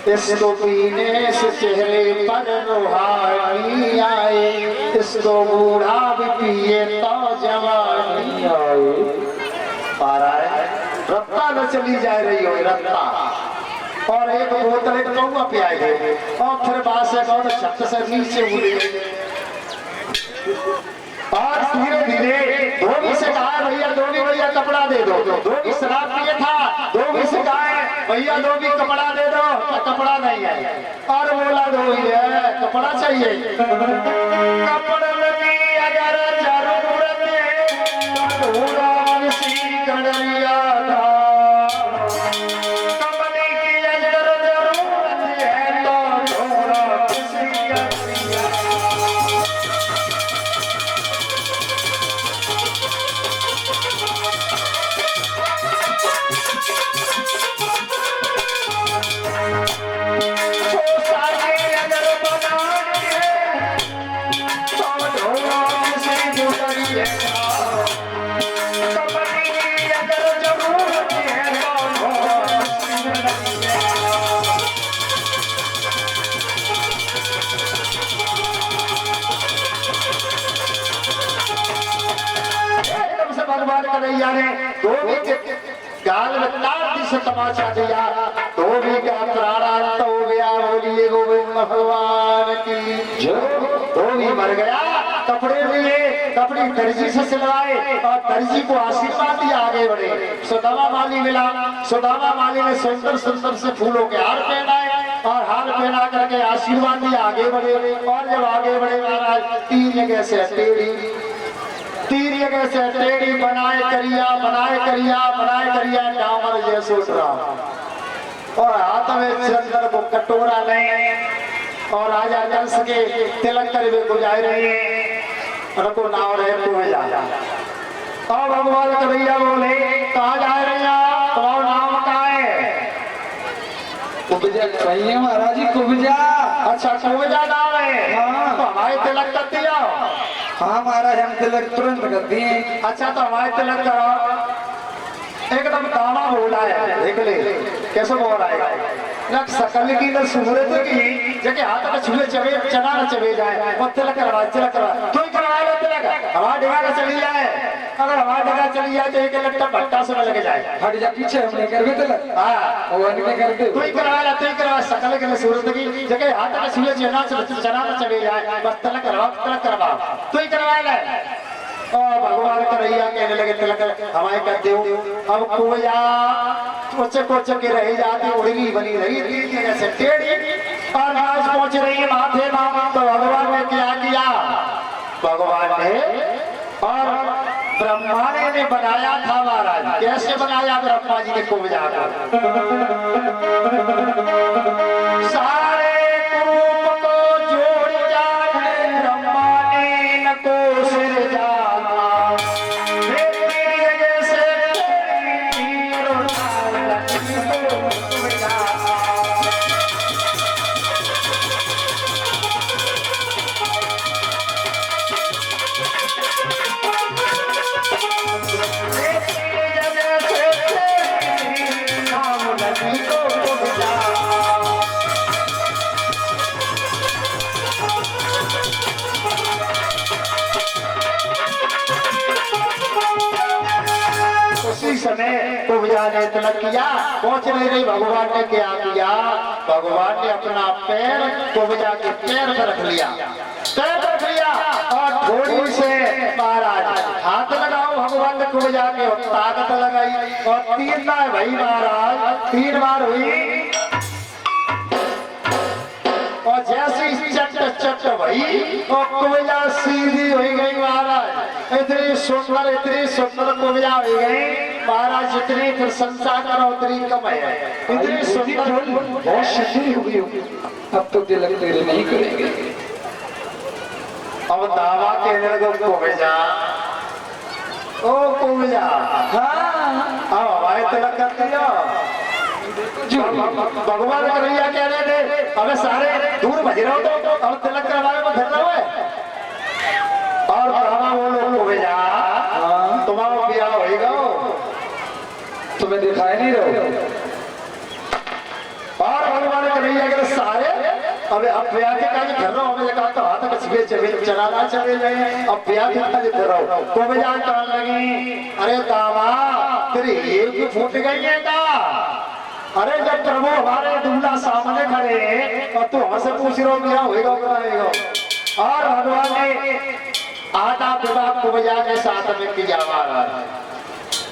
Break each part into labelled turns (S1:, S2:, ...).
S1: इसको पीने से चेहरे पर रूहानी आए, इसको बूढ़ा भी पिए तो जवानी आए। पा रहा है रत्ता न चली जा रही हो रत्ता, और एक बोतल एक कौआ पियाए थे, और फिर बात से कहो तो छत से नीचे उड़े। और धीरे धीरे धोबी से कहा भैया धोबी भैया कपड़ा दे दो। धोबी शराब पिए था, धोबी से कहा भैया धोबी कपड़ा दे दो, कपड़ा नहीं है। और बोला धोबी है कपड़ा चाहिए, कपड़े की अगर जरूरत है तो ढूंढो सी कर लिया था, कपड़े की अगर जरूरत है तो ढूंढो किसी कर लिया। भगवान कन्हैया ने धोबी के गाल में तार से तमाचा दिया, धोबी का प्राणांत हो गया। बोलिए गोविंद भगवान की जय। धोबी मर गया, कपड़े लिए कपड़े दर्जी से सिलवाए और दर्जी को आशीर्वाद दिया आगे बढ़े। सुदामा माली मिला, सुदामा माली ने सुंदर सुंदर से फूलों के हार पहनाए और हार पहना करके आशीर्वाद दिया आगे बढ़े। और जब आगे बढ़े महाराज तीन जगह से टेढ़ी बनाए करिया डामर जैसे उतरा, और हाथ में चंदन को कटोरा नहीं, और राजा कंस के तिलक कर वे गुजारे रहे को नाव रहे तुम्हें जा। और भगवान कन्हैया बोले कहा जा रही है, तुम्हारा नाम क्या है?
S2: कुब्जा चाहिए महाराज जी, कुब्जा।
S1: अच्छा कुब्जा नाम है। हाँ। तो हमारे तिलक कर दिया।
S2: हाँ महाराज हम तिलक तुरंत कर दिए।
S1: अच्छा तो हमारे तिलक करो। एकदम दाना बोला है, देख ले कैसे बोल रहा है। न सकल की न सूरत की जगह हाथ में छुए चबे चना न चबे जाए, वो तिलक करवा तू ही करवा लो तिलक। हमारा डिगा न चली जाए, अगर हमारा डिगा चली जाए तो एक लट्टा भट्टा से लग जाए।
S2: हट जा पीछे, हमने कर भी तिलक। हाँ वो नहीं करते,
S1: तू ही करवा ला, तू ही करवा। सकल की न सूरत की जगह हाथ में छुए चना न चबे जाए, बस तिलक करवा तू ही करवा ले। और भगवान कन्हैया कहने लगे तिलक हमारे कर दो। अब कोया कोचे के रही जाती उड़गी बनी रही तीन जगह से टेढ़ी, और आज पहुंच रही है माथे नाम। तो भगवान ने क्या किया? भगवान ने और ब्रह्मा ने बनाया था महाराज। कैसे बनाया ब्रह्मा जी ने कोबजा को? सारे रूप को जोड़ जाए ब्रह्मा ने न को सिर समय कुब्जा ने तिलक किया, पहुंच नहीं रही। भगवान ने क्या किया? भगवान ने अपना पैर कुब्जा के पैर पर रख लिया, और थोड़ी से महाराज हाथ लगाओ। भगवान ने कुब्जा के ताकत लगाई और 3 बार भाई महाराज 3 बार हुई, और जैसी चट भाई और कुब्जा सीधी हो गई महाराज। इतनी सुंदर कुब्जा हो गई महाराज, जितनी प्रशंसा करो उतनी कम है। इतनी सुंदर
S2: बहुत सुंदर हो गई। अब तो तिलक तेरे नहीं करेंगे।
S1: अब दावा कहने लगे कुब्जा, ओ कुब्जा। हाँ अब हमारे तिलक कर दिया। भगवान कन्हैया कह रहे थे अबे सारे दूर भज रहे हो तो अब तिलक करवाने में फिर रहे हो। और बाबा बोलो कुब्जा तुम्हारा ब्याह होगा,
S2: तुम्हें दिखाई नहीं रहो।
S1: और भगवान कन्हैया अबे अब ब्याह के काज कर रहा हूं मैं कहा तो हाथ का सिगे चले चलाना चले गए अब ब्याह के काज कर रहा हूं को बजा कर लगी अरे दावा तेरी एक भी फूट गई है का अरे जब प्रभु हमारे दूल्हा सामने खड़े और तू हमसे पूछ रहा क्या होएगा कराएगा और भगवान ने आधा विवाह को बजा के साथ में किया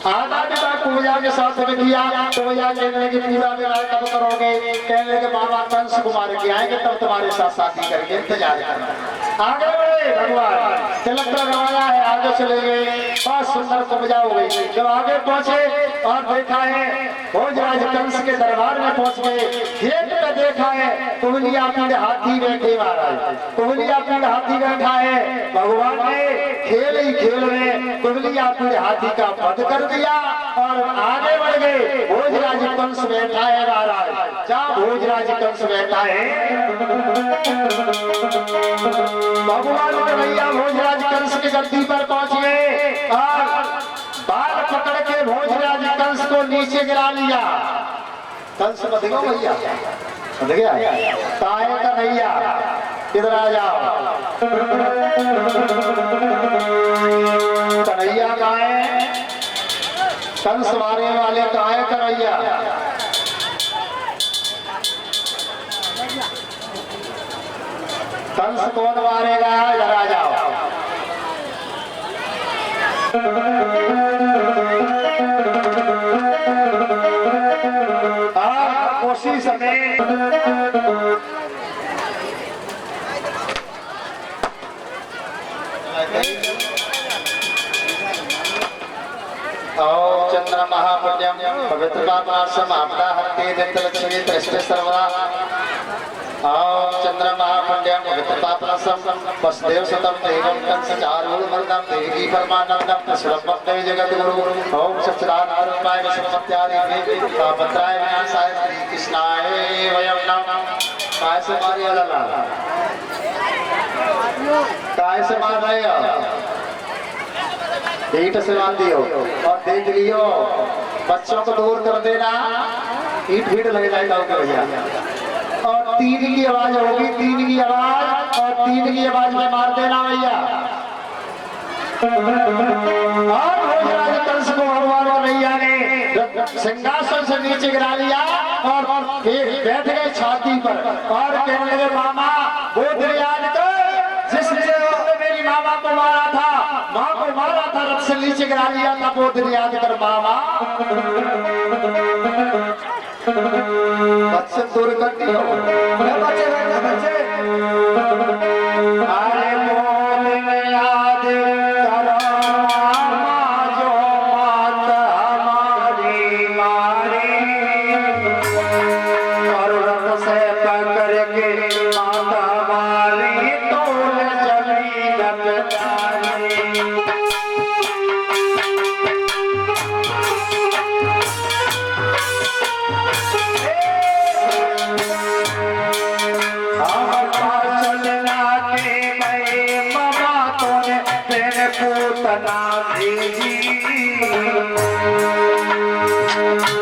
S1: आधा विवाह पूजा के साथ में किया पूजा कहने की पूरा विवाह कब करोगे कहने के बाबा कंस कुमार के आएंगे तब तुम्हारे साथ शादी करके इंतजार करना आगे बढ़े भगवान तिलक लगाया है आगे चले गए बहुत सुंदर पूजा हो गई जब आगे पहुंचे और देखा है भोजराज कंस के दरबार में पहुंच गए खेत में देखा है कुबलिया पीड़ हाथी बैठे महाराज कुबलिया पीड़ हाथी बैठा है भगवान ने खेल ही खेल में कुबलिया पीड़ हाथी का वध कर दिया और आगे बढ़ गए भोजराज कंस बैठा है महाराज जहाँ भोजराज कंस बैठा है भगवान कन्हैया भोजराज कंस की गद्दी पर पहुंच गए और बाल पकड़ के भोजराज कंस को नीचे गिरा लिया कंस बच गया भैया बच गया ताए कन्हैया इधर आ जाओ कन्हैया कहाँ है कंस मारने वाले कहाँ है कन्हैया कंस कौन मारेगा इधर आ जाओ कोशिश में चंद्र महापुण्यम पवित्र पापासम आपदा हत्ते नित्य लक्ष्मी दृष्टि सर्वदा चंद्र महापुण्यम पवित्र पापासम वसुदेव सुतम देवम कंस चारूढ़ मर्दम देवी परमानंदम कृष्णम देव जगत गुरु ओम सच्चिदानंद रूपाय विष्णुपत्यादि भद्राय विनाशाय श्री कृष्णाय वयम नमः काय से मारिया लाला काय से मार रहे हो ईट से मार दियो और देख लियो बच्चों को दूर कर देना ईट भीड़ लग जाएगा भैया और तीन की आवाज होगी तीन की आवाज और तीन की आवाज में मार देना भैया और भोजराज कंस को भगवान कन्हैया ने सिंहासन से नीचे गिरा लिया और फिर बैठ गए छाती पर और कहने लगे मामा बोध याद कर जिसने मेरी मामा को मारा था माँ को मारा था रथ से नीचे गिरा लिया था बोध याद कर मामा बच्चे दूर कर दियो बच्चे बच्चे अरे बोध याद करो जो मात हमारी मारी और रथ से पकड़ के माता हमारी तो जमीन पूतना भेजी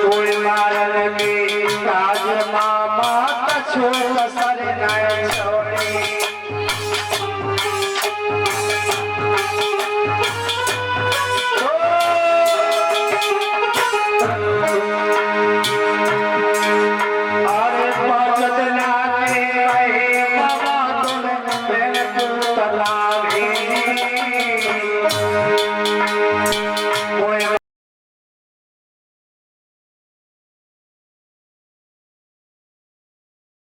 S1: कोई मारन के काज मामा कछो कसर नया